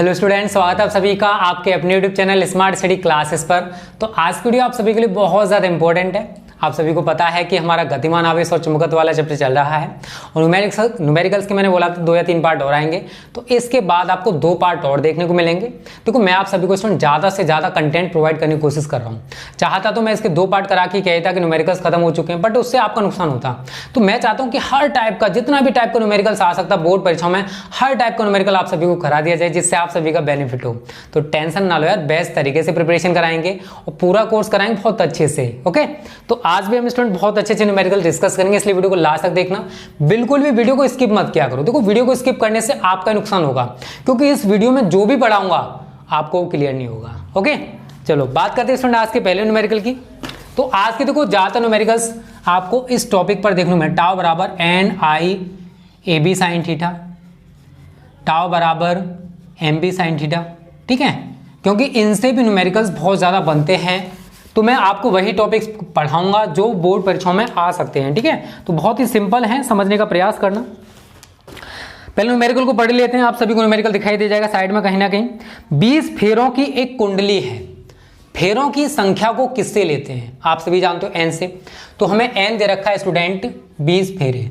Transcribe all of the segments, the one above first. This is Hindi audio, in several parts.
हेलो स्टूडेंट्स, स्वागत है आप सभी का आपके अपने YouTube channel smart study classes पर। तो आज की वीडियो आप सभी के लिए बहुत ज़्यादा इंपॉर्टेंट है। आप सभी को पता है कि हमारा गतिमान आवेश और चुंबकत्व वाला चैप्टर चल रहा है और न्यूमेरिकल्स के मैंने बोला था 2 या 3 पार्ट और आएंगे, तो इसके बाद आपको 2 पार्ट और देखने को मिलेंगे। देखो मैं आप सभी को स्टूडेंट ज़्यादा से ज़्यादा कंटेंट प्रोवाइड करने की कोशिश कर रहा हूँ। चाहता तो मैं इसके 2 पार्ट करा के कहता कि न्यूमेरिकल्स खत्म हो चुके हैं, बट उससे आपका नुकसान होता। तो मैं चाहता हूँ कि हर टाइप का जितना भी टाइप का न्यूमेरिकल्स आ सकता है बोर्ड परीक्षाओं में, हर टाइप का न्यूमेरिकल आप सभी को करा दिया जाए जिससे आप सभी का बेनिफिट हो। तो टेंशन ना लो यार, बेस्ट तरीके से प्रिपरेशन कराएंगे और पूरा कोर्स कराएंगे बहुत अच्छे से। ओके, तो आज भी हम स्टूडेंट बहुत अच्छे अच्छे न्यूमेरिकल डिस्कस करेंगे, इसलिए वीडियो को लास्ट तक देखना। बिल्कुल भी वीडियो को स्किप मत किया करो। देखो वीडियो को स्किप करने से आपका नुकसान होगा, क्योंकि इस वीडियो में जो भी पढ़ाऊंगा आपको क्लियर नहीं होगा। ओके, चलो बात करते हैं स्टूडेंट आज के पहले न्यूमेरिकल की। तो आज के देखो ज्यादातर न्यूमेरिकल्स आपको इस टॉपिक पर देखने में टाउ बराबर N I A B sine theta, tau बराबर एम बी साइन थीटा, ठीक है, क्योंकि इनसे भी न्यूमेरिकल्स बहुत ज़्यादा बनते हैं। तो मैं आपको वही टॉपिक्स पढ़ाऊंगा जो बोर्ड परीक्षाओं में आ सकते हैं, ठीक है। तो बहुत ही सिंपल है, समझने का प्रयास करना। पहले न्यूमेरिकल को पढ़ लेते हैं। आप सभी को न्यूमेरिकल दिखाई दे जाएगा साइड में कहीं ना कहीं। 20 फेरों की एक कुंडली है। फेरों की संख्या को किससे लेते हैं? आप सभी जानते हो एन से। तो हमें एन दे रखा है स्टूडेंट 20 फेरे।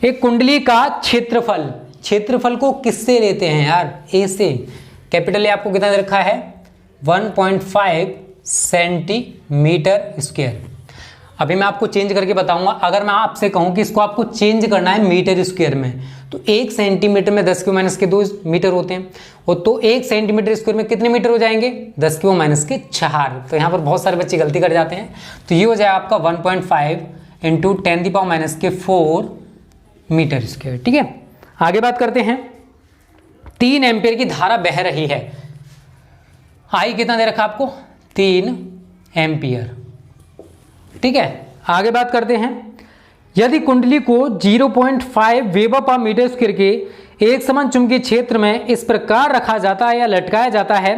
एक कुंडली का क्षेत्रफल, क्षेत्रफल को किससे लेते हैं यार? ए से। कैपिटल ए आपको कितना दे रखा है? 1.5 सेंटीमीटर स्क्वायर। अभी मैं आपको चेंज करके बताऊंगा। अगर मैं आपसे कहूं कि इसको आपको चेंज करना है मीटर स्क्वायर में, तो 1 सेंटीमीटर में 10⁻² मीटर होते हैं, और तो 1 सेंटीमीटर स्क्वायर में कितने मीटर हो जाएंगे? 10⁻⁴। तो यहाँ पर बहुत सारे बच्चे गलती कर जाते हैं। तो ये हो जाए आपका 1.5 × 10⁻⁴ मीटर स्क्वायर, ठीक है। आगे बात करते हैं। 3 एम्पीयर की धारा बह रही है। आई कितना दे रखा आपको? 3 एम्पीयर, ठीक है। आगे बात करते हैं। यदि कुंडली को 0.5 वेबर पर मीटर स्क्वायर के एक समान चुंबकीय क्षेत्र में इस प्रकार रखा जाता है या लटकाया जाता है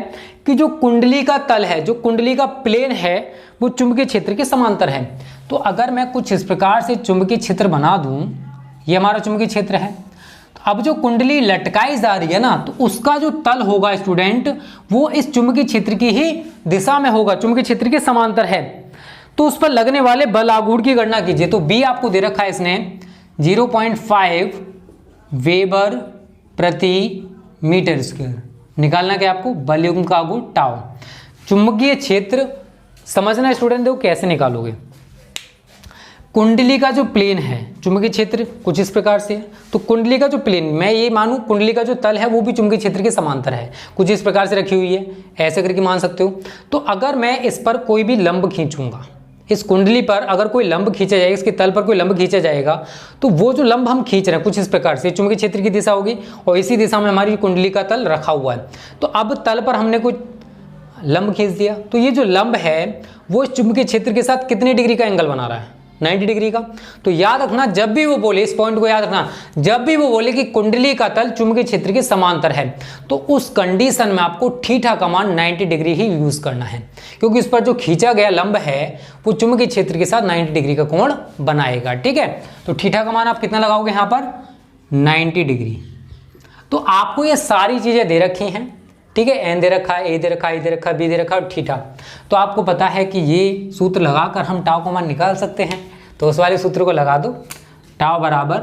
कि जो कुंडली का तल है, जो कुंडली का प्लेन है, वो चुंबकीय क्षेत्र के समांतर है। तो अगर मैं कुछ इस प्रकार से चुंबकीय क्षेत्र बना दूं, ये हमारा चुंबकीय क्षेत्र है। अब जो कुंडली लटकाई जा रही है ना, तो उसका जो तल होगा स्टूडेंट, वो इस चुंबकीय क्षेत्र की ही दिशा में होगा, चुंबकीय क्षेत्र के समांतर है। तो उस पर लगने वाले बल आघूर्ण की गणना कीजिए। तो बी आपको दे रखा है इसने 0.5 वेबर प्रति मीटर स्क्वायर। निकालना क्या आपको? बल युग्म का आघूर्ण टाउ। चुंबकीय क्षेत्र समझना स्टूडेंट, देखो कैसे निकालोगे। कुंडली का जो प्लेन है, चुंबकीय क्षेत्र कुछ इस प्रकार से है। तो कुंडली का जो प्लेन, मैं ये मानूं कुंडली का जो तल है वो भी चुंबकीय क्षेत्र के समांतर है, कुछ इस प्रकार से रखी हुई है, ऐसे करके मान सकते हो। तो अगर मैं इस पर कोई भी लंब खींचूंगा, इस कुंडली पर अगर कोई लंब खींचा जाएगा, इसके तल पर कोई लंब खींचा जाएगा, तो वो जो लंब हम खींच रहे हैं कुछ इस प्रकार से चुंबकीय क्षेत्र की दिशा होगी, और इसी दिशा में हमारी कुंडली का तल रखा हुआ है। तो अब तल पर हमने कुछ लंब खींच दिया, तो ये जो लंब है वो इस चुंबकीय क्षेत्र के साथ कितने डिग्री का एंगल बना रहा है? 90 डिग्री का। तो याद रखना, जब भी वो बोले, इस पॉइंट को याद रखना, जब भी वो बोले कि कुंडली का तल चुंबकीय क्षेत्र के समांतर है, तो उस कंडीशन में आपको थीटा का मान 90 डिग्री ही यूज करना है, क्योंकि इस पर जो खींचा गया लंब है वो चुंबकीय क्षेत्र के साथ 90 डिग्री का कोण बनाएगा, ठीक है। तो थीटा का मान आप कितना लगाओगे यहाँ पर? 90 डिग्री। तो आपको ये सारी चीजें दे रखी हैं, ठीक है। एन दे रखा है, ए दे रखा है, ए दे रखा है, बी दे रखा है और थीटा। तो आपको पता है कि ये सूत्र लगाकर हम टाउ का मान निकाल सकते हैं। तो उस वाले सूत्र को लगा दो। टाउ बराबर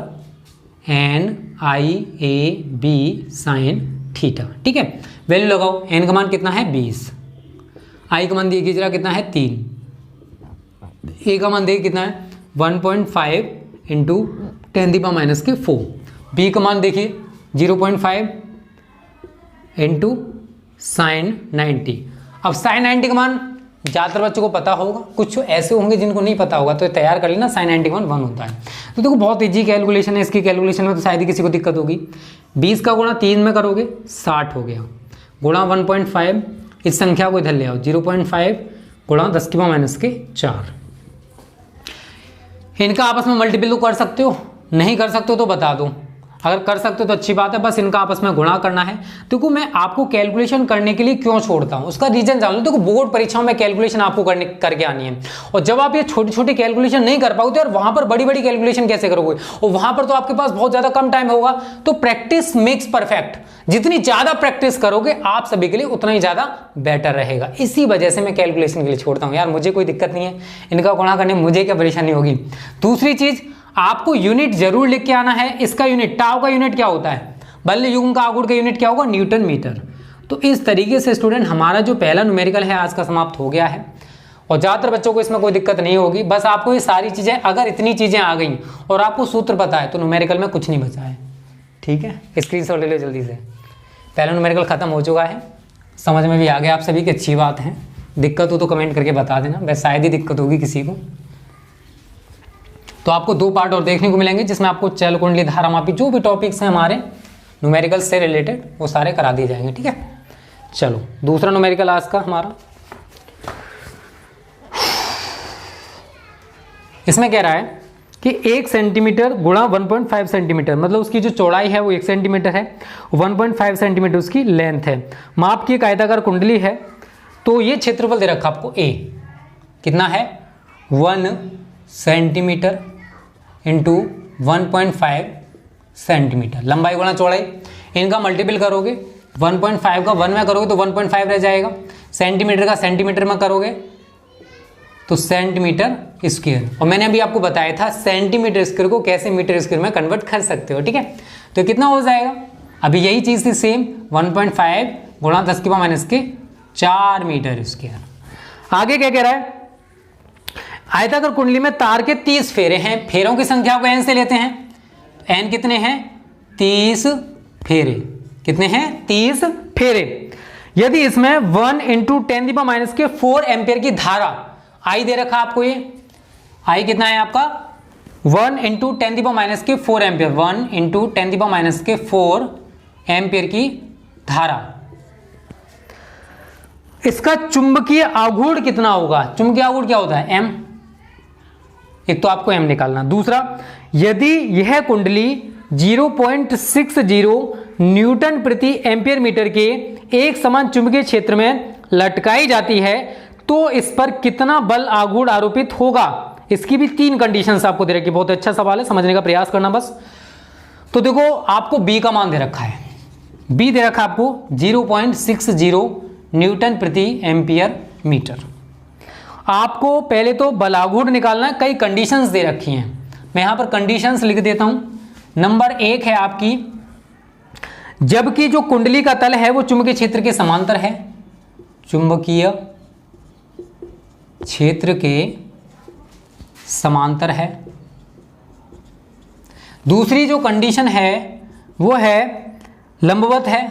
N I A B sine theta, ठीक है। वैल्यू लगाओ। एन का मान कितना है? 20। आई का मान देखिए जरा कितना है? 3। ए का मान देखिए कितना है? 1.5 × 10⁻⁴। बी का मान देखिए 0.5 × sin 90। अब sin 90 का मान ज़्यादातर बच्चों को पता होगा, कुछ ऐसे होंगे जिनको नहीं पता होगा, तो तैयार कर लेना। sin 90 का मान 1 होता है। तो देखो बहुत ईजी कैलकुलेशन है, इसकी कैलकुलेशन में तो शायद ही किसी को दिक्कत होगी। 20 का गुणा 3 में करोगे 60 हो गया, गुणा 1.5, इस संख्या को इधर ले आओ, 0.5 गुणा 10⁻⁴। इनका आपस में मल्टीपल तो कर सकते हो, नहीं कर सकते हो तो बता दो। अगर कर सकते हो तो अच्छी बात है, बस इनका आपस में गुणा करना है। देखो मैं आपको कैलकुलेशन करने के लिए क्यों छोड़ता हूं, उसका रीजन जान लो। देखो बोर्ड परीक्षाओं में कैलकुलेशन आपको करके आनी है, और जब आप ये छोटी छोटी कैलकुलेशन नहीं कर पाओगे और वहां पर बड़ी बड़ी कैलकुलेशन कैसे करोगे, और वहां पर तो आपके पास बहुत ज्यादा कम टाइम होगा। तो प्रैक्टिस मेक्स परफेक्ट, जितनी ज्यादा प्रैक्टिस करोगे आप सभी के लिए उतना ही ज्यादा बेटर रहेगा। इसी वजह से मैं कैलकुलेशन के लिए छोड़ता हूं यार, मुझे कोई दिक्कत नहीं है, इनका गुणा करने में मुझे क्या परेशानी होगी। दूसरी चीज, आपको यूनिट जरूर लिख के आना है। इसका यूनिट, टाउ का यूनिट क्या होता है, बल युग्म का आघूर्ण का यूनिट क्या होगा, न्यूटन मीटर। तो इस तरीके से स्टूडेंट हमारा जो पहला न्यूमेरिकल है आज का समाप्त हो गया है, और ज्यादातर बच्चों को इसमें कोई दिक्कत नहीं होगी। बस आपको ये सारी चीजें, अगर इतनी चीजें आ गई और आपको सूत्र पता है तो न्यूमेरिकल में कुछ नहीं बचा है। ठीक है, स्क्रीनशॉट ले लो जल्दी से। पहला न्यूमेरिकल खत्म हो चुका है, समझ में भी आ गया आप सभी की, अच्छी बात है। दिक्कत हो तो कमेंट करके बता देना, वैसे शायद ही दिक्कत होगी किसी को। तो आपको 2 पार्ट और देखने को मिलेंगे, जिसमें आपको चल कुंडली, धारा मापी, जो भी टॉपिक्स हैं हमारे न्यूमेरिकल से रिलेटेड वो सारे करा दिए जाएंगे। ठीक है, चलो दूसरा न्यूमेरिकल आज का हमारा, इसमें कह रहा है कि 1 सेंटीमीटर गुणा 1.5 सेंटीमीटर, मतलब उसकी जो चौड़ाई है वो 1 सेंटीमीटर है, 1.5 सेंटीमीटर उसकी लेंथ है। माप की एक आयताकार कुंडली है, तो ये क्षेत्रफल दे रखा आपको ए, कितना है 1 सेंटीमीटर इंटू 1.5 सेंटीमीटर, लंबाई गुणा चौड़ाई, इनका मल्टीपल करोगे, 1.5 का 1 में करोगे तो 1.5 रह जाएगा, सेंटीमीटर का सेंटीमीटर में करोगे तो सेंटीमीटर स्क्वायर। और मैंने अभी आपको बताया था सेंटीमीटर स्क्वायर को कैसे मीटर स्क्वायर में कन्वर्ट कर सकते हो। ठीक है, तो कितना हो जाएगा, अभी यही चीज थी सेम, 1.5 गुणा 10⁻⁴ मीटर स्क्वायर। आगे क्या कह रहा है, आयताकार कुंडली में तार के 30 फेरे हैं, फेरों की संख्या को n से लेते हैं, n कितने हैं 30 फेरे, कितने हैं 30 फेरे। यदि इसमें 1 × 10⁻⁴ एम्पियर की धारा, I दे रखा आपको, ये I कितना है आपका 1 × 10⁻⁴ एम्पियर, 1 × 10⁻⁴ एम्पियर की धारा, इसका चुंबकीय आघूर्ण कितना होगा, चुंबकीय आघूर्ण क्या होता है m, एक तो आपको m निकालना। दूसरा, यदि यह कुंडली 0.60 न्यूटन प्रति एम्पियर मीटर के एक समान चुंबकीय क्षेत्र में लटकाई जाती है तो इस पर कितना बल आघूर्ण आरोपित होगा। इसकी भी 3 कंडीशंस आपको दे रखी। बहुत अच्छा सवाल है, समझने का प्रयास करना बस। तो देखो आपको b का मान दे रखा है, b दे रखा आपको 0.60 न्यूटन प्रति एम्पियर मीटर। आपको पहले तो बल आघूर्ण निकालना है, कई कंडीशंस दे रखी हैं, मैं यहां पर कंडीशंस लिख देता हूं। नंबर 1 है आपकी, जबकि जो कुंडली का तल है वो चुंबकीय क्षेत्र के समांतर है, चुंबकीय क्षेत्र के समांतर है। दूसरी जो कंडीशन है वो है लंबवत है,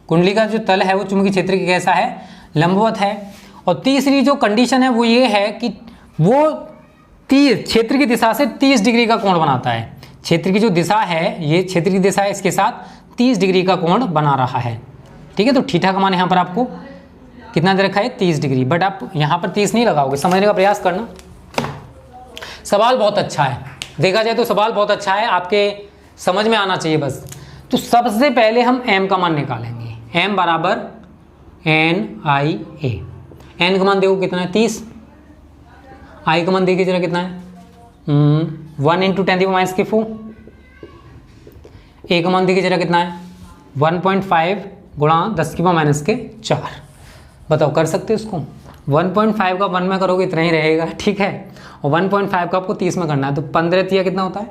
कुंडली का जो तल है वो चुंबकीय क्षेत्र के कैसा है, लंबवत है। और तीसरी जो कंडीशन है वो ये है कि वो क्षेत्र की दिशा से 30 डिग्री का कोण बनाता है। क्षेत्र की जो दिशा है, ये क्षेत्र की दिशा है, इसके साथ 30 डिग्री का कोण बना रहा है। ठीक है, तो थीटा का मान यहाँ पर आपको कितना दे रखा है 30 डिग्री, बट आप यहाँ पर 30 नहीं लगाओगे, समझने का प्रयास करना। सवाल बहुत अच्छा है, देखा जाए तो सवाल बहुत अच्छा है, आपके समझ में आना चाहिए बस। तो सबसे पहले हम m का मान निकालेंगे, m बराबर NIA। n का मान देखो कितना है 30, I का मान देखिए जरा कितना है 1 × 10⁻⁴, A का मान देखिए जरा कितना है 1.5 गुणा 10⁻⁴। बताओ कर सकते हो इसको, 1.5 का 1 में करोगे इतना ही रहेगा। ठीक है, और 1.5 का आपको 30 में करना है, तो 15 तिया कितना होता है,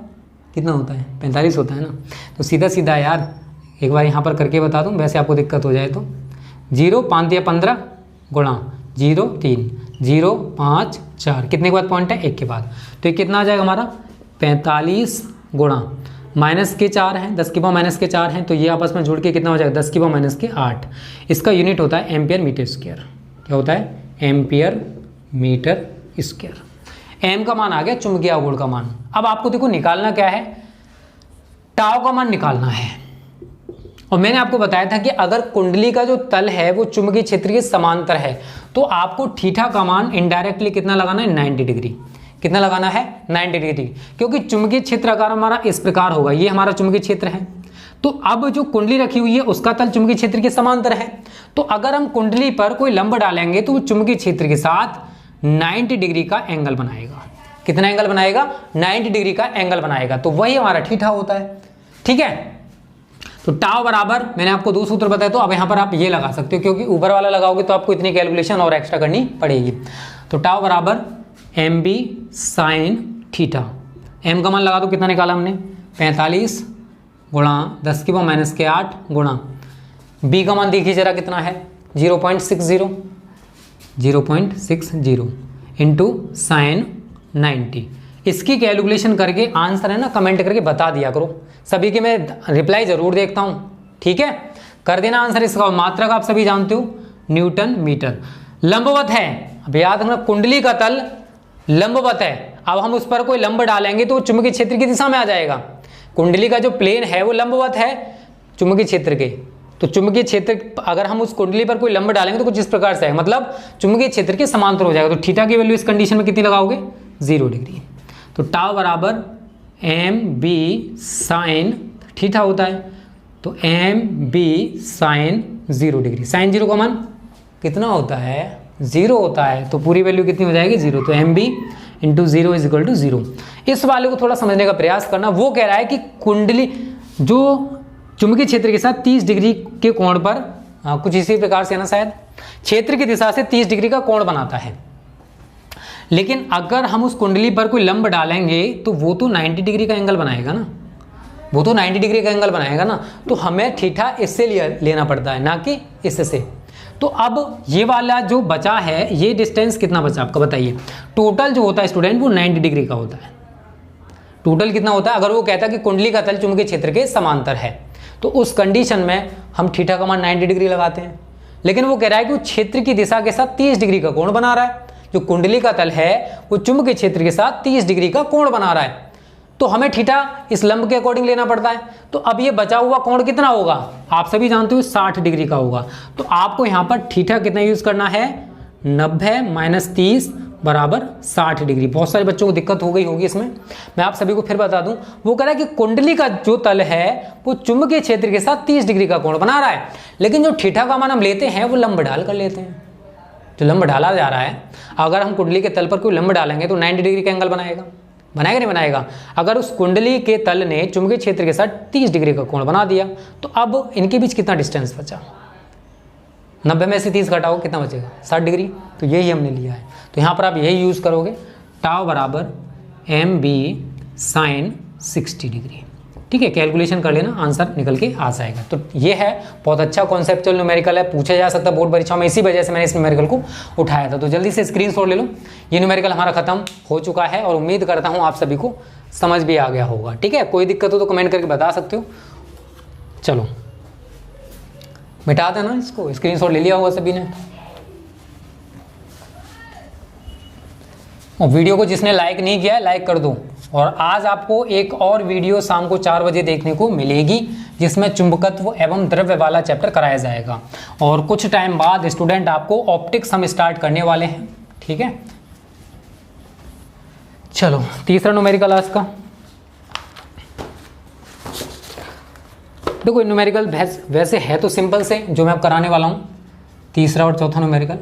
कितना होता है 45 होता है ना। तो सीधा सीधा यार एक बार यहाँ पर करके बता दूँ, वैसे आपको दिक्कत हो जाए तो 0 5 तिया 15 गुणा 0 3 0 5 4, कितने के बाद पॉइंट है 1 के बाद, तो ये कितना आ जाएगा हमारा 45 गुणा -4 है, 10⁻⁴ हैं, तो ये आपस में जुड़ के कितना हो जाएगा 10⁻⁸। इसका यूनिट होता है एम्पियर मीटर स्क्वायर। क्या होता है एम्पियर मीटर स्क्वायर। एम का मान आ गया चुंबकीय आघूर्ण का मान। अब आपको देखो निकालना क्या है, टाउ का मान निकालना है। और मैंने आपको बताया था कि अगर कुंडली का जो तल है वो चुंबकीय क्षेत्र के समांतर है तो आपको थीटा का मान इनडायरेक्टली कितना लगाना है 90 डिग्री। कितना लगाना है 90 डिग्री, क्योंकि चुंबकीय क्षेत्र अगर हमारा इस प्रकार होगा, ये हमारा चुंबकीय क्षेत्र है, तो अब जो कुंडली रखी हुई है उसका तल चुंबकीय क्षेत्र के समांतर है, तो अगर हम कुंडली पर कोई लंब डालेंगे तो वो चुंबकीय क्षेत्र के साथ 90 डिग्री का एंगल बनाएगा। कितना एंगल बनाएगा? 90 डिग्री का एंगल बनाएगा, तो वही हमारा थीटा होता है। ठीक है, तो टाउ बराबर, मैंने आपको 2 सूत्र बताए, तो अब यहाँ पर आप ये लगा सकते हो, क्योंकि ऊपर वाला लगाओगे तो आपको इतनी कैलकुलेशन और एक्स्ट्रा करनी पड़ेगी। तो टाउ बराबर M B sine theta, M का मान लगा दो, कितना निकाला हमने 45 गुणा 10 की पावर -8 गुणा बी का मान देखिए जरा कितना है 0.60 इंटू साइन 90। इसकी कैलकुलेशन करके आंसर है ना कमेंट करके बता दिया करो, सभी के मैं रिप्लाई जरूर देखता हूँ। ठीक है, कर देना आंसर इसका। मात्रक आप सभी जानते हो न्यूटन मीटर। लंबवत है, अब याद रखना कुंडली का तल लंबवत है, अब हम उस पर कोई लंब डालेंगे तो चुंबकीय क्षेत्र की दिशा में आ जाएगा। कुंडली का जो प्लेन है वो लंबवत है चुंबकीय क्षेत्र के, तो चुंबकीय क्षेत्र अगर हम उस कुंडली पर कोई लंब डालेंगे तो कुछ इस प्रकार से है, मतलब चुंबकीय क्षेत्र के समांतर हो जाएगा। तो थीटा की वैल्यू इस कंडीशन में कितनी लगाओगे 0 डिग्री। तो टाउ बराबर एम बी साइन थीटा होता है, तो M B sine 0 degree. Sine 0 का मान कितना होता है 0 होता है, तो पूरी वैल्यू कितनी हो जाएगी 0। तो M B into 0 is equal to 0। इस वाले को थोड़ा समझने का प्रयास करना। वो कह रहा है कि कुंडली जो चुंबकीय क्षेत्र के साथ 30 डिग्री के कोण पर कुछ इसी प्रकार से ना, शायद क्षेत्र की दिशा से 30 डिग्री का कोण बनाता है, लेकिन अगर हम उस कुंडली पर कोई लंब डालेंगे तो वो तो 90 डिग्री का एंगल बनाएगा ना, वो तो 90 डिग्री का एंगल बनाएगा ना, तो हमें थीटा इससे लेना पड़ता है ना कि इससे। तो अब ये वाला जो बचा है, ये डिस्टेंस कितना बचा आपका बताइए। टोटल जो होता है स्टूडेंट वो 90 डिग्री का होता है। टोटल कितना होता है? अगर वो कहता है कि कुंडली का तल चुंबकीय क्षेत्र के समांतर है तो उस कंडीशन में हम थीटा का मान 90 डिग्री लगाते हैं, लेकिन वो कह रहा है कि वो क्षेत्र की दिशा के साथ 30 डिग्री का कोण बना रहा है। जो कुंडली का तल है वो चुंबकीय क्षेत्र के साथ 30 डिग्री का कोण बना रहा है, तो हमें थीटा इस लंब के अकॉर्डिंग लेना पड़ता है। तो अब ये बचा हुआ कोण कितना होगा? आप सभी जानते हो 60 डिग्री का होगा। तो आपको यहाँ पर थीटा कितना यूज करना है 90 - 30 बराबर 60 डिग्री। बहुत सारे बच्चों को दिक्कत हो गई होगी इसमें, मैं आप सभी को फिर बता दूं। वो कह रहा है कि कुंडली का जो तल है वो चुंबकीय क्षेत्र के साथ 30 डिग्री का कोण बना रहा है, लेकिन जो थीटा का मान हम लेते हैं वो लंब डाल कर लेते हैं। जो लंब डाला जा रहा है, अगर हम कुंडली के तल पर कोई लंब डालेंगे तो 90 डिग्री का एंगल बनाएगा, बनाएगा नहीं बनाएगा? अगर उस कुंडली के तल ने चुंबकीय क्षेत्र के साथ 30 डिग्री का कोण बना दिया, तो अब इनके बीच कितना डिस्टेंस बचा? 90 में से 30 घटाओ कितना बचेगा 60 डिग्री। तो यही हमने लिया है, तो यहाँ पर आप यही यूज करोगे, टाउ बराबर एम बी साइन 60 डिग्री। ठीक है, कैलकुलेशन कर लेना, आंसर निकल के आ जाएगा। तो ये है बहुत अच्छा कॉन्सेप्चुअल न्यूमेरिकल है, पूछा जा सकता है बोर्ड परीक्षाओं में, इसी वजह से मैंने इस न्यूमेरिकल को उठाया था। तो जल्दी से स्क्रीनशॉट ले लो। ये न्यूमेरिकल हमारा खत्म हो चुका है और उम्मीद करता हूँ आप सभी को समझ भी आ गया होगा। ठीक है, कोई दिक्कत हो तो कमेंट करके बता सकते हो। चलो मिटा देना इसको, स्क्रीनशॉट ले लिया होगा सभी ने। और वीडियो को जिसने लाइक नहीं किया है लाइक कर दो। और आज आपको एक और वीडियो शाम को 4 बजे देखने को मिलेगी, जिसमें चुंबकत्व एवं द्रव्य वाला चैप्टर कराया जाएगा। और कुछ टाइम बाद स्टूडेंट आपको ऑप्टिक्स हम स्टार्ट करने वाले हैं। ठीक है, चलो तीसरा न्यूमेरिकल आज का। देखो न्यूमेरिकल वैसे है तो सिंपल से, जो मैं अब कराने वाला हूँ, तीसरा और चौथा न्यूमेरिकल।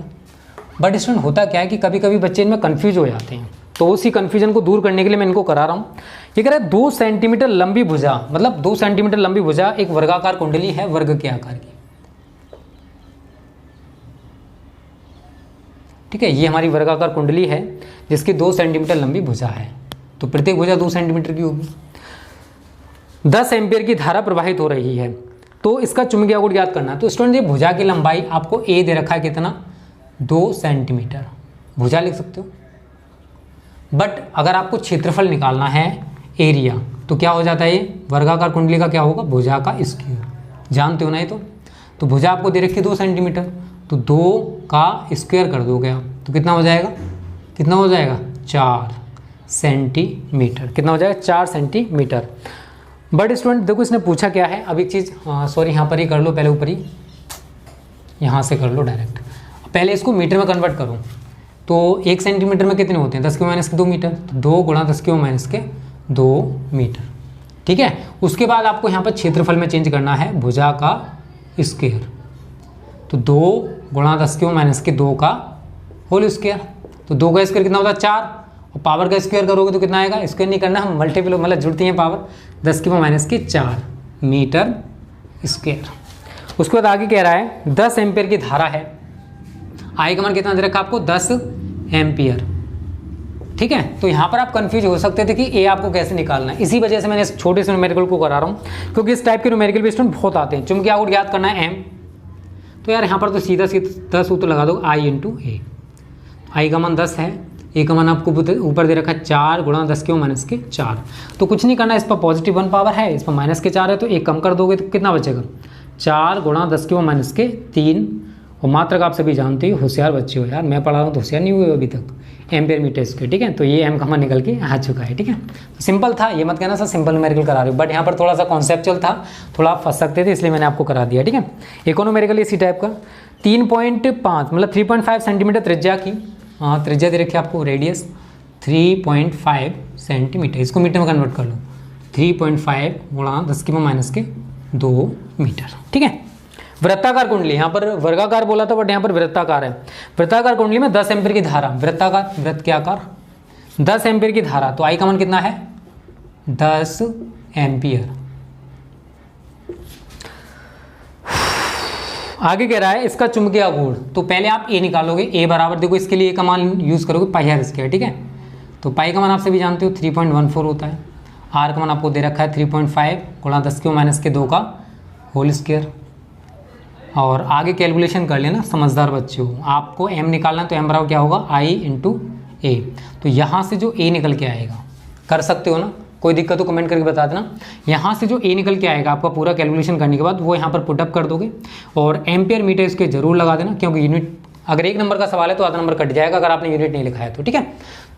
बट स्टूडेंट होता क्या है कि कभी कभी बच्चे इनमें कंफ्यूज हो जाते हैं, तो उसी कन्फ्यूजन को दूर करने के लिए मैं इनको करा रहा हूँ। ये कह रहा है 2 सेंटीमीटर लंबी भुजा, मतलब 2 सेंटीमीटर लंबी भुजा एक वर्गाकार कुंडली है, वर्ग के आकार की। ठीक है, ये हमारी वर्गाकार कुंडली है जिसकी 2 सेंटीमीटर लंबी भुजा है, तो प्रत्येक भुजा 2 सेंटीमीटर की होगी। 10 एम्पियर की धारा प्रवाहित हो रही है, तो इसका चुंबकीय आघूर्ण ज्ञात करना। तो स्टूडेंट ये भुजा की लंबाई आपको ए दे रखा है, कितना 2 सेंटीमीटर भुजा लिख सकते हो। बट अगर आपको क्षेत्रफल निकालना है एरिया, तो क्या हो जाता है, ये वर्गाकार कुंडली का क्या होगा, भुजा का स्क्वायर, जानते हो ना ये तो भुजा आपको दे रखी 2 सेंटीमीटर, तो 2 का स्क्वायर कर दोगे आप, तो कितना हो जाएगा, कितना हो जाएगा 4 सेंटीमीटर। कितना हो जाएगा 4 सेंटीमीटर। बट स्टूडेंट देखो इसने पूछा क्या है, अब एक चीज़ सॉरी यहाँ पर ही कर लो, पहले ऊपर ही यहाँ से कर लो डायरेक्ट, पहले इसको मीटर में कन्वर्ट करो। तो 1 सेंटीमीटर में कितने होते हैं, 10 के माइनस के 2 मीटर, तो 2 गुणा 10 के माइनस के 2 मीटर। ठीक है, उसके बाद आपको यहाँ पर क्षेत्रफल में चेंज करना है भुजा का स्क्वायर, तो 2 गुणा 10 के माइनस के 2 का होल स्क्वायर, तो 2 का स्क्वायर कितना होता है 4, और पावर का स्क्वायर करोगे तो कितना आएगा, स्क्वायर नहीं करना, हम मल्टीपल मतलब जुड़ती हैं पावर, 10 के माइनस के 4 मीटर स्क्वायर। उसके बाद आगे कह रहा है 10 एम्पियर की धारा है, आई का मान कितना दे रखा आपको 10 एम्पियर। ठीक है, तो यहाँ पर आप कंफ्यूज हो सकते थे कि ए आपको कैसे निकालना है, इसी वजह से मैंने इस छोटे से न्यूमेरिकल को करा रहा हूँ, क्योंकि इस टाइप के न्यूमेरिकल भी स्टूडेंट बहुत आते हैं। चुंबकीय आघूर्ण ज्ञात करना है एम, तो यार यहाँ पर तो सीधा सीधा सूत्र लगा दो आई इंटू ए। आई का मान 10 है, ए का मान आपको ऊपर दे रखा है 4 गुणा 10 के माइनस के 4, तो कुछ नहीं करना, इस पर पॉजिटिव 1 पावर है, इस पर माइनस के 4 है, तो एक कम कर दोगे तो कितना बचेगा 4 गुणा 10 के माइनस के 3, और मात्रक आप सभी जानते हो, होशियार बच्चे हो यार, मैं पढ़ा रहा हूँ तो होशियार नहीं हुए अभी तक, एम्पियर मीटर स्क्वायर। ठीक है, तो ये एम का मान निकल के आ चुका है। ठीक है, तो सिंपल था, ये मत कहना सर सिंपल न्यूमेरिकल करा रही हूँ, बट यहाँ पर थोड़ा सा कॉन्सेप्चुअल था, थोड़ा आप फंस सकते थे, इसलिए मैंने आपको करा दिया। ठीक है, एक और न्यूमेरिकल इसी टाइप का 3.5 मतलब 3.5 सेंटीमीटर त्रिज्या की, हाँ त्रिज्या दे रखी है आपको, रेडियस 3.5 सेंटीमीटर, इसको मीटर में कन्वर्ट कर लो, 3.5 गुणा 10 के माइनस के 2 मीटर। ठीक है, वृत्ताकार कुंडली, यहाँ पर वर्गाकार बोला था बट यहाँ पर वृत्ताकार है। वृत्ताकार कुंडली में 10 एम्पीयर की धारा, वृत्ताकार वृत्त के आकार, 10 एम्पीयर की धारा, तो आई का मान कितना है 10 एम्पीयर। आगे कह रहा है इसका चुंबकीय आघूर्ण, तो पहले आप ए निकालोगे, ए बराबर देखो इसके लिए ए का मान यूज करोगे पाई आर स्क्वायर। ठीक है, तो पाई का मान आप सभी जानते हो 3.14 होता है, आर का मान आपको दे रखा है 3.5 गुणा 10 के माइनस के 2 का होल स्क्वायर, और आगे कैलकुलेशन कर लेना समझदार बच्चे हो, आपको एम निकालना है, तो एम बराबर क्या होगा आई इंटू ए, तो यहाँ से जो ए निकल के आएगा, कर सकते हो ना, कोई दिक्कत तो कमेंट करके बता देना, यहाँ से जो ए निकल के आएगा आपका पूरा कैलकुलेशन करने के बाद वो यहाँ पर पुटअप कर दोगे, और एम्पियर मीटर इसके जरूर लगा देना, क्योंकि यूनिट अगर 1 नंबर का सवाल है तो आधा नंबर कट जाएगा अगर आपने यूनिट नहीं लिखा है तो। ठीक है,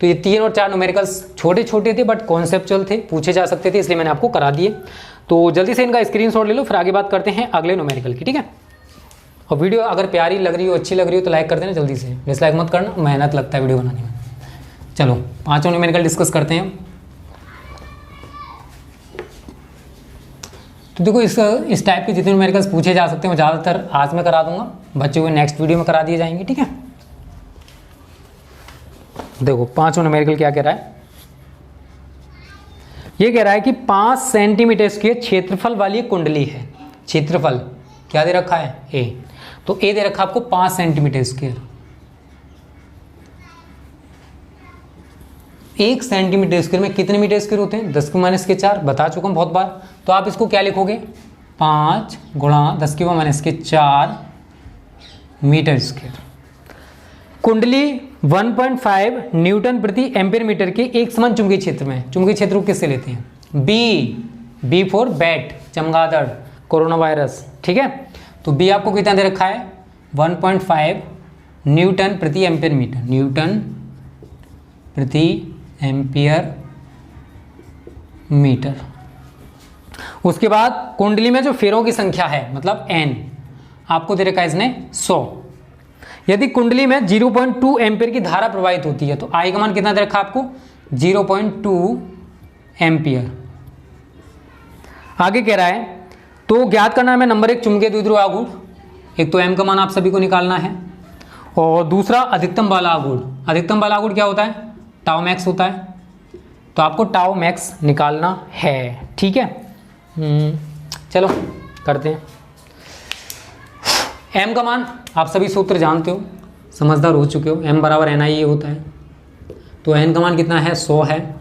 तो ये 3 और 4 न्यूमेरिकल्स छोटे छोटे थे बट कॉन्सेप्चुअल थे, पूछे जा सकते थे, इसलिए मैंने आपको करा दिए। तो जल्दी से इनका स्क्रीनशॉट ले लो, फिर आगे बात करते हैं अगले न्यूमेरिकल की। ठीक है, और वीडियो अगर प्यारी लग रही हो, अच्छी लग रही हो तो लाइक कर देना जल्दी से, डिसलाइक मत करना, मेहनत लगता है वीडियो बनाने में। चलो 5 न्यूमेरिकल डिस्कस करते हैं। तो देखो इस टाइप के जितने न्यूमेरिकल्स पूछे जा सकते हैं वो ज़्यादातर आज मैं करा दूंगा, बच्चे हुए नेक्स्ट वीडियो में करा दिए जाएंगे। ठीक है, देखो 5 न्यूमेरिकल क्या कह रहा है, ये कह रहा है कि 5 सेंटीमीटर स्क्वायर क्षेत्रफल वाली कुंडली है, क्षेत्रफल क्या दे रखा है ए, तो ए दे रखा आपको 5 सेंटीमीटर स्क्वायर, 1 सेंटीमीटर स्क्वायर में कितने मीटर स्क्वायर होते हैं 10 के माइनस के 4, बता चुका हूं बहुत बार, तो आप इसको क्या लिखोगे 5 गुणा 10 के माइनस के 4 मीटर स्क्वायर। कुंडली 1.5 न्यूटन प्रति एम्पियर मीटर के एक समान चुंबकीय क्षेत्र में, चुंबकीय क्षेत्र को किससे लेते हैं बी फॉर बैट, चमगादड़, कोरोना वायरस। ठीक है, तो बी आपको कितना दे रखा है 1.5 न्यूटन प्रति एम्पियर मीटर, न्यूटन प्रति एम्पियर मीटर। उसके बाद कुंडली में जो फेरों की संख्या है मतलब एन आपको दे रखा है इसने 100। यदि कुंडली में 0.2 एम्पियर की धारा प्रवाहित होती है तो आई का मान कितना दे रखा आपको 0.2 एम्पियर। आगे कह रहा है तो ज्ञात करना है नंबर 1 चुंबकीय द्विध्रुव आघूर्ण, एक तो एम का मान आप सभी को निकालना है, और दूसरा अधिकतम बाला आघूर्ण। अधिकतम बाला आघूर्ण क्या होता है टाउ मैक्स होता है, तो आपको टाउ मैक्स निकालना है। ठीक है, चलो करते हैं। एम का मान आप सभी सूत्र जानते हो, समझदार हो चुके हो, एम बराबर एन आई ए होता है, तो एन का मान कितना है 100 है,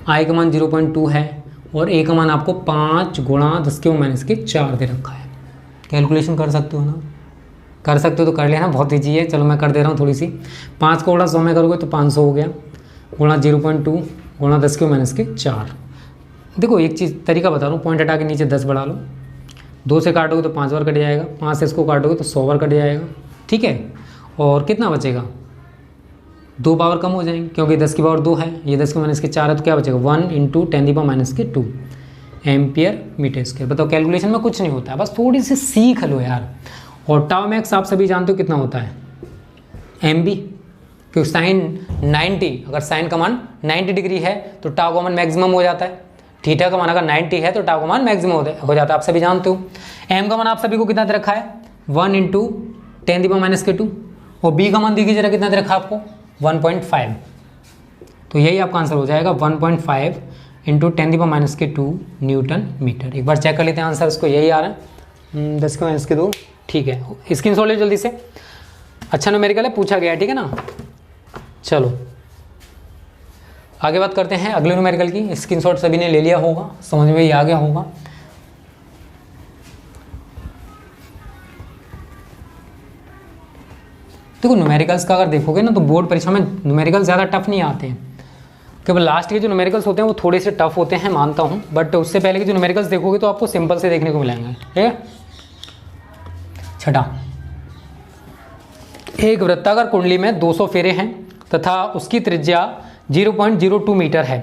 आई का मान 0.2 है, और ए का मान आपको 5 गुणा 10 के माइनस के 4 दे रखा है। कैलकुलेशन कर सकते हो ना, कर सकते हो तो कर लेना, बहुत ईजी है। चलो मैं कर दे रहा हूँ थोड़ी सी, 5 को गुणा 100 में करोगे तो 500 हो गया, गुणा 0.2 गुणा 10 के माइनस के 4। देखो एक चीज़ तरीका बता रहा हूँ, पॉइंट हटा के नीचे 10 बढ़ा लो, 2 से काटोगे तो 5 बार कट जाएगा, 5 से इसको काटोगे तो 100 बार कट जाएगा। ठीक है, और कितना बचेगा 2 पावर कम हो जाएंगे क्योंकि 10 की पावर 2 है, ये 10 के माइनस के 4 है, तो क्या बचेगा 1 इंटू 10⁻⁻2 एम्पियर मीटर स्क्वायर। बताओ कैलकुलेशन में कुछ नहीं होता है, बस थोड़ी सी सीख लो यार। और टाउ मैक्स आप सभी जानते हो कितना होता है एम बी, क्योंकि साइन 90, अगर साइन का मान 90 डिग्री है तो टाउ का मान मैक्सिमम हो जाता है। थीटा का मान अगर 90 है तो टाउ का मान मैक्सिमम हो जाता है, आप सभी जानते हो। एम का मान आप सभी को कितना दे रखा है 1 × 10⁻², और बी का मान देखिए जरा कितना दे रखा है आपको 1.5। तो यही आपका आंसर हो जाएगा 1.5 × 10⁻² न्यूटन मीटर। एक बार चेक कर लेते हैं आंसर, इसको यही आ रहा है 10⁻²। ठीक है, स्क्रीनशॉट ले जल्दी से। अच्छा न्यूमेरिकल है, पूछा गया है, ठीक है ना। चलो आगे बात करते हैं अगले न्यूमेरिकल की। स्क्रीनशॉट सभी ने ले लिया होगा, समझ में ही आ गया होगा। देखो न्यूमेरिकल्स का अगर देखोगे ना तो बोर्ड परीक्षा में न्यूमेरिकल ज़्यादा टफ नहीं आते हैं, केवल लास्ट के जो न्यूमेरिकल्स होते हैं वो थोड़े से टफ होते हैं, मानता हूँ, बट उससे पहले के जो न्यूमेरिकल्स देखोगे तो आपको सिंपल से देखने को मिलेंगे। ठीक है। छठा, एक वृत्ताकार कुंडली में 200 फेरे हैं तथा उसकी त्रिज्या 0.02 मीटर है।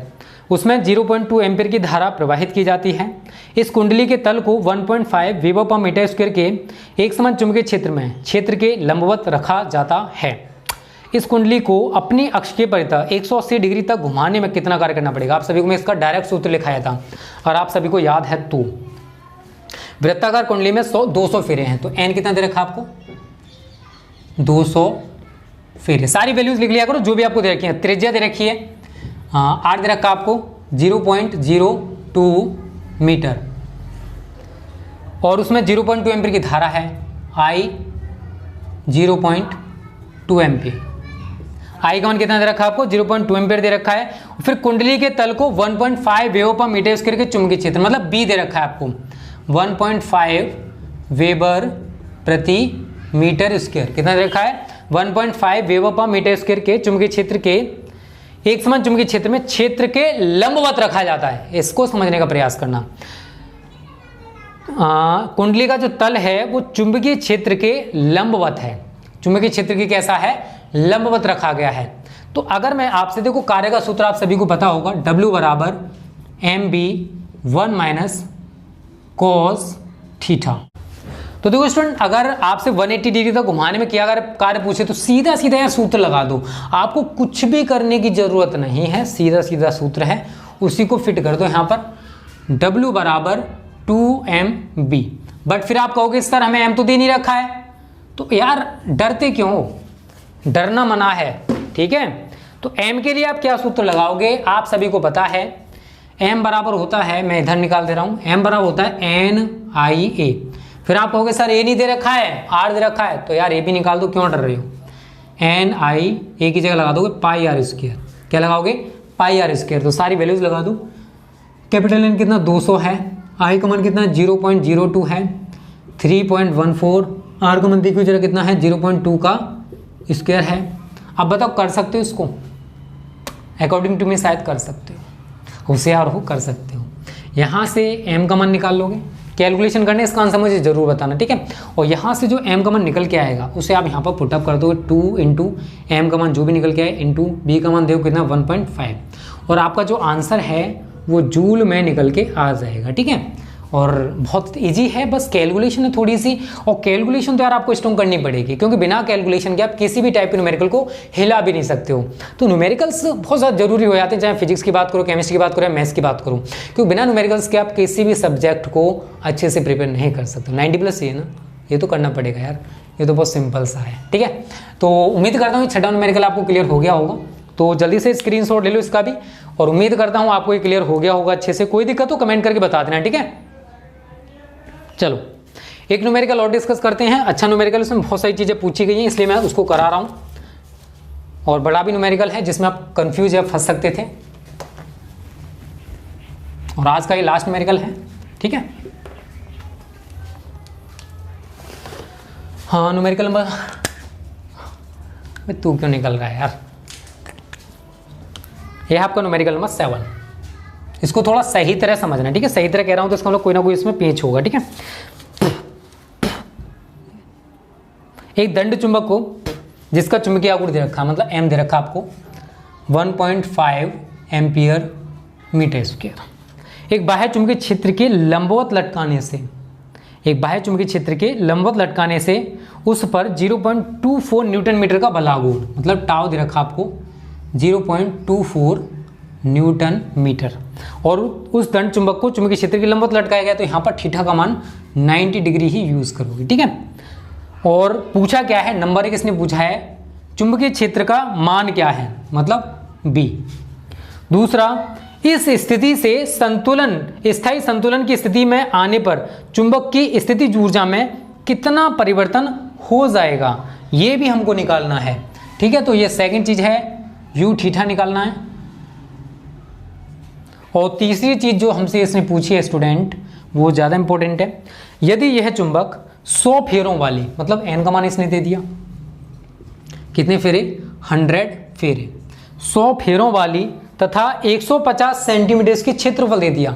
उसमें 0.2 एम्पीयर की धारा प्रवाहित की जाती है। इस कुंडली के तल को 1.5 वेबर पर मीटर स्क्वायर के एक समान चुंबकीय क्षेत्र के लंबवत रखा जाता है। इस कुंडली को अपनी अक्ष के परितः 180 डिग्री तक घुमाने में कितना कार्य करना पड़ेगा? आप सभी को मैं इसका डायरेक्ट सूत्र लिखाया था और आप सभी को याद है तो। वृत्ताकार कुंडली में 200 फेरे हैं, तो एन कितना दे रखा आपको 200 फेरे। सारी वैल्यूज लिख लिया करो जो भी आपको दे रखी है। त्रिज्या दे रखी है आर दे रखा आपको 0.02 मीटर, और उसमें 0.2 एम्पीयर की धारा है, आई 0.2 एम्पीयर। आई का मान कितना दे रखा है आपको 0.2 एम्पीयर दे रखा है। फिर कुंडली के तल को 1.5 वेबर पर मीटर स्क्वायर के चुंबकीय क्षेत्र, मतलब बी दे रखा है आपको 1.5 वेबर प्रति मीटर स्क्वायर। कितना दे रखा है 1.5 वेबर पर मीटर स्क्वायर के चुंबकीय क्षेत्र के एक समान चुंबकीय क्षेत्र में क्षेत्र के लंबवत रखा जाता है। इसको समझने का प्रयास करना। कुंडली का जो तल है वो चुंबकीय क्षेत्र के लंबवत है। चुंबकीय क्षेत्र की कैसा है लंबवत रखा गया है। तो अगर मैं आपसे देखो कार्य का सूत्र आप सभी को पता होगा, W बराबर mb1 - cos थीटा। तो देखो स्टूडेंट, अगर आपसे 180 डिग्री तक घुमाने में किया अगर कार्य पूछे तो सीधा सीधा यार सूत्र लगा दो, आपको कुछ भी करने की जरूरत नहीं है, सीधा सीधा सूत्र है, उसी को फिट कर दो यहाँ पर। W बराबर 2mb। बट फिर आप कहोगे सर हमें m तो दे नहीं रखा है, तो यार डरते क्यों, डरना मना है, ठीक है। तो m के लिए आप क्या सूत्र लगाओगे, आप सभी को पता है m बराबर होता है, मैं इधर निकाल दे रहा हूँ, m बराबर होता है NIA। फिर आप कहोगे सर a नहीं दे रखा है r दे रखा है, तो यार a भी निकाल दो, क्यों डर रहे हो। NIA की जगह लगा दोगे पाई r स्क्वायर। क्या लगाओगे पाई r स्क्वायर। तो सारी वैल्यूज लगा दो। कैपिटल N कितना 200 है, i का मान कितना 0.02 है, 3.14, r का मान देखिए जरा कितना है 0.2 का स्क्वायर है। अब बताओ कर सकते हो इसको, अकॉर्डिंग टू मी शायद कर सकते हो, होशियार हो कर सकते हो। यहाँ से m का मान निकाल लोगे, कैलकुलेशन करने इसका आंसर मुझे जरूर बताना, ठीक है। और यहाँ से जो m का मान निकल के आएगा उसे आप यहाँ पर पुटअप कर दोगे, 2 इंटू m का मान जो भी निकल के आए इंटू b का मान देखो कितना 1.5, और आपका जो आंसर है वो जूल में निकल के आ जाएगा, ठीक है। और बहुत इजी है, बस कैलकुलेशन है थोड़ी सी, और कैलकुलेशन तो यार आपको स्ट्रॉन्ग करनी पड़ेगी, क्योंकि बिना कैलकुलेशन के आप किसी भी टाइप के न्यूमेरिकल को हिला भी नहीं सकते हो। तो न्यूमेरिकल्स बहुत ज़्यादा जरूरी हो जाते हैं, चाहे फिजिक्स की बात करो, केमिस्ट्री की बात करो या मैथ्स की बात करो, क्योंकि बिना न्यूमेरिकल्स के आप किसी भी सब्जेक्ट को अच्छे से प्रिपेयर नहीं कर सकते। 90+ ये ना, ये तो करना पड़ेगा यार, ये तो बहुत सिंपल सा है, ठीक है। तो उम्मीद करता हूँ छठा न्यूमेरिकल आपको क्लियर हो गया होगा, तो जल्दी से स्क्रीनशॉट ले लो इसका भी, और उम्मीद करता हूँ आपको ये क्लियर हो गया होगा अच्छे से। कोई दिक्कत हो कमेंट करके बता देना, ठीक है। चलो एक न्यूमेरिकल और डिस्कस करते हैं। अच्छा न्यूमेरिकल, उसमें बहुत सारी चीज़ें पूछी गई हैं इसलिए मैं उसको करा रहा हूँ, और बड़ा भी न्यूमेरिकल है जिसमें आप कंफ्यूज या फंस सकते थे, और आज का ये लास्ट न्यूमेरिकल है, ठीक है। हाँ न्यूमेरिकल नंबर, तू क्यों निकल रहा है यार, ये है आपका न्यूमेरिकल नंबर 7। इसको थोड़ा सही तरह समझना, ठीक है। सही तरह कह रहा हूं तो इसका मतलब कोई ना कोई इसमें पेच होगा, ठीक है। एक दंड चुंबक को जिसका चुंबकीय आघूर्ण दे रखा, मतलब m दे रखा आपको 1.5 एम्पियर मीटर स्क्वायर, एक बाह्य चुंबकीय क्षेत्र के लंबवत लटकाने से एक बाह्य चुंबकीय क्षेत्र के लंबवत लटकाने से उस पर 0.24 न्यूटन मीटर का बलागुण, मतलब टाव दे रखा आपको 0.24 न्यूटन मीटर, और उस दंड चुंबक को चुंबकीय क्षेत्र के लंबवत लटकाया गया, तो यहाँ पर थीटा का मान 90 डिग्री ही यूज करोगे, ठीक है। और पूछा क्या है, नंबर 1 इसने पूछा है चुंबकीय क्षेत्र का मान क्या है, मतलब बी। दूसरा, इस स्थिति से संतुलन, स्थायी संतुलन की स्थिति में आने पर चुंबक की स्थितिज ऊर्जा में कितना परिवर्तन हो जाएगा, ये भी हमको निकालना है, ठीक है। तो ये सेकंड चीज है, यू थीटा निकालना है। और तीसरी चीज जो हमसे इसने पूछी है स्टूडेंट, वो ज्यादा इंपॉर्टेंट है। यदि यह चुंबक 100 फेरों वाली, मतलब एन का मान इसने दे दिया, कितने फेरे, 100 फेरे, 100 फेरों वाली तथा 150 सेंटीमीटर के क्षेत्रफल दे दिया।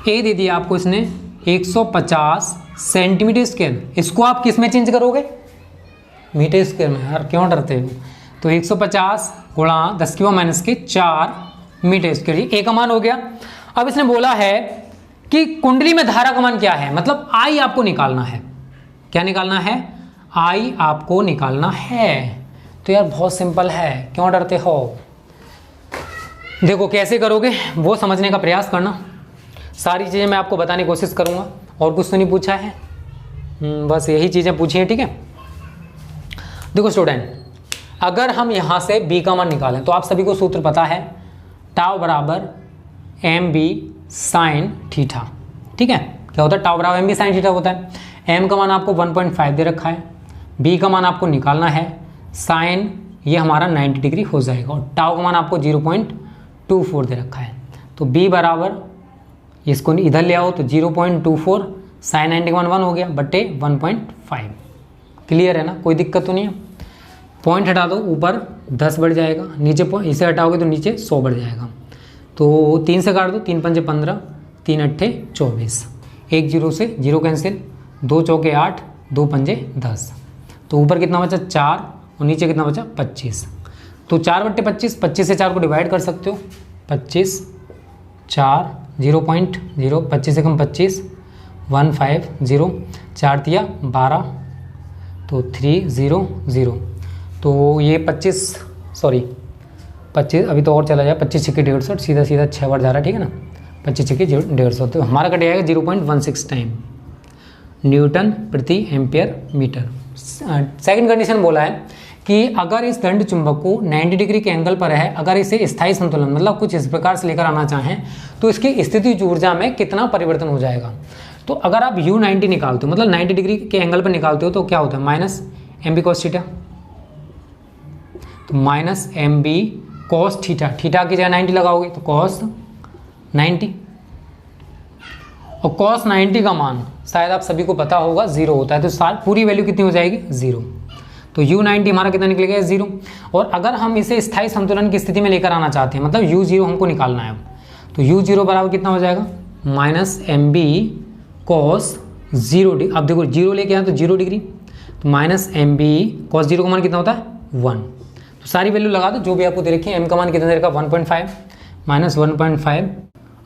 ए दे दिया आपको इसने 150 सेंटीमीटर स्क्वायर, इसको आप किस में चेंज करोगे, मीटर स्क्वायर में, यार क्यों डरते हो। तो 150 गुणा 10⁻⁴ मीटर स्क्वायर, ए का मान हो गया। अब इसने बोला है कि कुंडली में धारा का मान क्या है, मतलब आई आपको निकालना है। क्या निकालना है, आई आपको निकालना है। तो यार बहुत सिंपल है, क्यों डरते हो। देखो कैसे करोगे वो समझने का प्रयास करना, सारी चीज़ें मैं आपको बताने की कोशिश करूँगा, और कुछ तो नहीं पूछा है, बस यही चीज़ें पूछी हैं, ठीक है। देखो स्टूडेंट, अगर हम यहाँ से बी का मान निकालें तो आप सभी को सूत्र पता है, टाव बराबर एम बी साइन थीटा, ठीक है। क्या होता है, टाव बराबर एम बी साइन थीटा होता है। एम का मान आपको 1.5 दे रखा है, बी का मान आपको निकालना है, साइन ये हमारा 90 डिग्री हो जाएगा, और टाव का मान आपको 0.24 दे रखा है। तो बी बराबर, इसको इधर ले आओ तो 0.24 साइन 90 का मान 1 हो गया बटे 1.5। क्लियर है ना, कोई दिक्कत तो नहीं है। पॉइंट हटा दो, ऊपर 10 बढ़ जाएगा, नीचे इसे हटाओगे तो नीचे 100 बढ़ जाएगा। तो 3 से काट दो, 3 पंजे 15, 3 अट्ठे 24, 1 0 से 0 कैंसिल, 2 चौके 8, 2 पंजे 10। तो ऊपर कितना बचा 4 और नीचे कितना बचा 25। तो 4/25, 25 से 4 को डिवाइड कर सकते हो, 25 4 0.0, 25 से कम 25, 150, 4 तिया 12, तो 300। तो ये 25 अभी तो और चला जाए, 25 छक्के 150, सीधा 6 बार जा रहा है, ठीक है ना। 25 छक्के 150, तो हमारा कट जाएगा 0.16 टाइम न्यूटन प्रति एम्पियर मीटर। सेकंड कंडीशन बोला है कि अगर इस दंड चुंबक को 90 डिग्री के एंगल पर है, अगर इसे स्थायी संतुलन मतलब कुछ इस प्रकार से लेकर आना चाहें तो इसकी स्थितिज ऊर्जा में कितना परिवर्तन हो जाएगा। तो अगर आप U90 निकालते हो, मतलब 90 डिग्री के एंगल पर निकालते हो, तो क्या होता है, minus M B cos theta, तो minus M B cos theta, theta की जगह 90 लगाओगे तो कॉस 90, और कॉस 90 का मान शायद आप सभी को पता होगा 0 होता है, तो पूरी वैल्यू कितनी हो जाएगी 0। तो U90 हमारा कितना निकलेगा 0। और अगर हम इसे स्थायी संतुलन की स्थिति में लेकर आना चाहते हैं, मतलब U0 हमको निकालना है, तो U0 बराबर कितना हो जाएगा, माइनस एम बी कॉस 0। अब देखो 0 लेके आए तो 0 डिग्री, तो माइनस एम बी कॉस 0 का मान कितना होता है 1। तो सारी वैल्यू लगा दो जो भी आपको दे रखी है। एम का मान कितना दे रखा है 1.5 माइनस 1.5।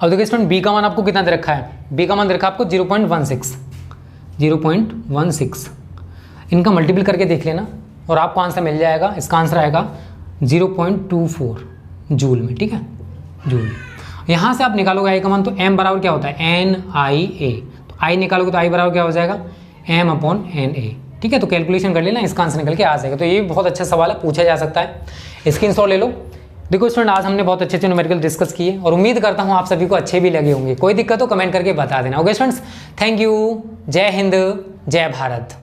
अब देखो स्टूडेंट बी का मान आपको कितना दे रखा है, बी का मान दे रखा है आपको 0.16। इनका मल्टीपल करके देख लेना और आपको आंसर मिल जाएगा। इसका आंसर आएगा 0.24 जूल में, ठीक है, जूल। यहाँ से आप निकालोगे आई का मान, तो एम बराबर क्या होता है NIA, तो आई निकालोगे तो आई बराबर क्या हो जाएगा M/NA, ठीक है। तो कैलकुलेशन कर लेना, इसका आंसर निकल के आ जाएगा। तो ये भी बहुत अच्छा सवाल है, पूछा जा सकता है, स्क्रीनशॉट ले लो। देखो स्टूडेंट, आज हमने बहुत अच्छे न्यूमेरिकल डिस्कस किए और उम्मीद करता हूँ आप सभी को अच्छे भी लगे होंगे। कोई दिक्कत हो कमेंट करके बता देना। ओके स्टूडेंट्स, थैंक यू, जय हिंद, जय भारत।